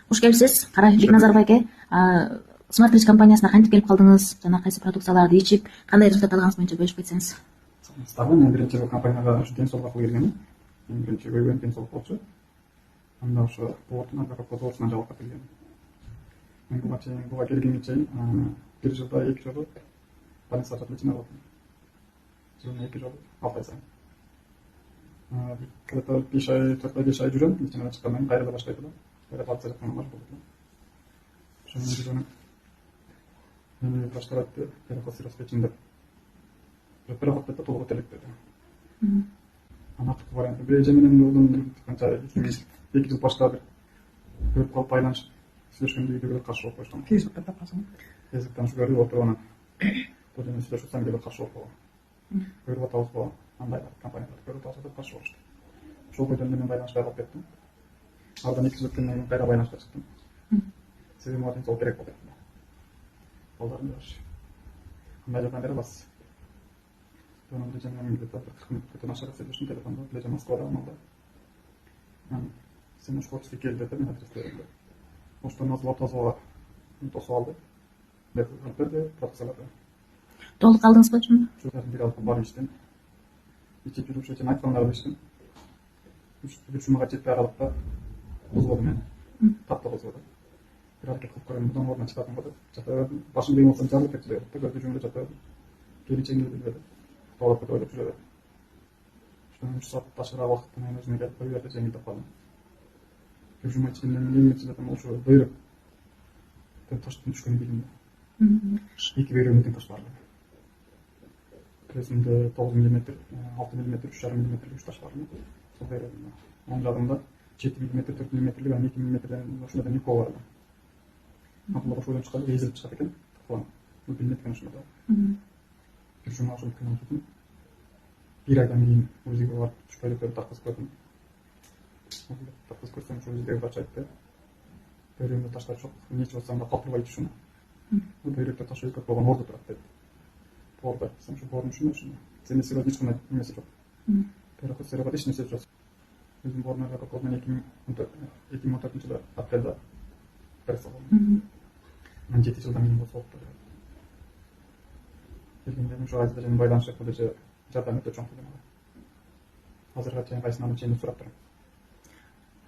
Куш келипсиз. Кара Бекназаров айке, Smart Rich компаниясына кантип келип калдыңыз? Жана кайсы продукцияларды ичип, кандай результат алганыңыз боюнча бөлүшүп кетсеңиз. Мен биринчи компанияга ушу ден соолук аркылуу келгенмин. Биринчи көйгөйүм ден соолук болчу. Анда ошо боордун адвокат козгоосунан жабылып келгем. Мен буга келгенге чейин бир жылда 2 жолу больницага жатып лечение алып атам. Жылына 2 жолу 6 ай сайын. Где-то 5 ай, 4-5 ай жүрөм, лечениеден чыккандан кийин кайра баштайт элем. Кайра барып жатканга мажбур болдум. Ошондон жүргөнүм мени башталатты, переход печени деп. Переход деп толук өтөлүк деди. Артыкы варианты беже менен болдум, канча 2 жыл башка бир көрүп калып байланыш сүйлөшкөндө үйдөгүлөр каршы болуп коюшту. Фейсбукта тапкансың. Фейсбуктан көрүп отуруп анан бул жерде сүйлөшүп атсам каршы болуп калган. Көрүп атабызбы, андай компаниялар көрүп атабыз деп каршы болушту. Ошол бойдон мен байланышка алып кеттим. Ардан 2 жыл өткөндөн кийин кайра байланышка чыктым. Себеби мага сол керек болду. Балдарым жаш. Кандай жардам бере аласыз? Сонун лечением где-то 40 минуттан ашык сөйлөштүм телефондо, лечение Москвада алды. Сен ошко кел деп мен адрес бердим. Ошондон тазалап тосуп алды. Берди, продукцияларды. Толук алдыңызбы чын? Бир алып барып иштем. Ичип жүрүп эчен айткандарды иштем. Жүрүшүмө жетпей аралыкта козгоду мени. Татты козгоду. Бир аракет кылып көрөм, мындан ордуна чыгатым болду. Жата башым кыйын болсо жарылып кетти деп, көзү жүгүрүп жата. Келечегин билбеди. Тоолоп кетип ойлоп жүрөдү. Ошондон 3 саат ташыраак убакытта мен өзүмө келип кой берди, жеңил деп калдым. Жүрүшүмө ичимден эмне жатам, ошо бөйрөк таштын түшкөнү билинди. 2 бөйрөгүмдөн тең таш бар. Көзүмдө 9 мм, 6 мм, 3,5 мм үч таш бар. Сол бөйрөгүмдө. Оң жагымда 7 мм, 4 мм, 2 мм ошондон укол бар. Антон ошодон чыкканда езилип чыгат экен. Бул билинет экен ошондо. Жүрүшүмө ошондо кыйын болду. 1 айдан кийин УЗИге барып түшпөйлөктөрдү тарткызып көрдүм. Тарткызып көрсөм ошо УЗИдеги врач айтты. Бөйрөгүмдө таштар жок, нече болсам да калтырбай ичишим. Бөйрөктө таш көп болгон орду турат деп. Орду, сен ошо бордун ушуна ушуна. Сен эч кандай немеси жок. Переход серебрал эч нерсе жок. Өзүм бордун кокодон 2014-жылы апрелде операция болдум. Мен 7 жылдан кийин болсо келгенде ошо айда жана байланышып кылды, жардам өтө чоң келген. Азырга чейин кайсынан чейин сурап турам.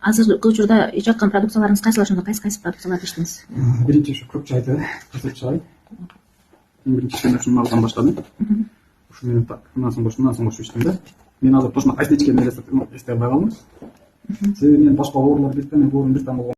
Азыркы учурда ичип аткан продукцияларыңыз кайсылар, ошондо кайсы продукцияларды ичтиңиз? Биринчи ушу көк чайды, кызыл чай. Биринчи ушуну алган баштадым. Ушу менен так, андан соң ошо иштем да. Мен азыр точно кайсы ичкенин эстей албай калдым. Себеби мен башка оорулар билбейм, мен оорум бир там болгон.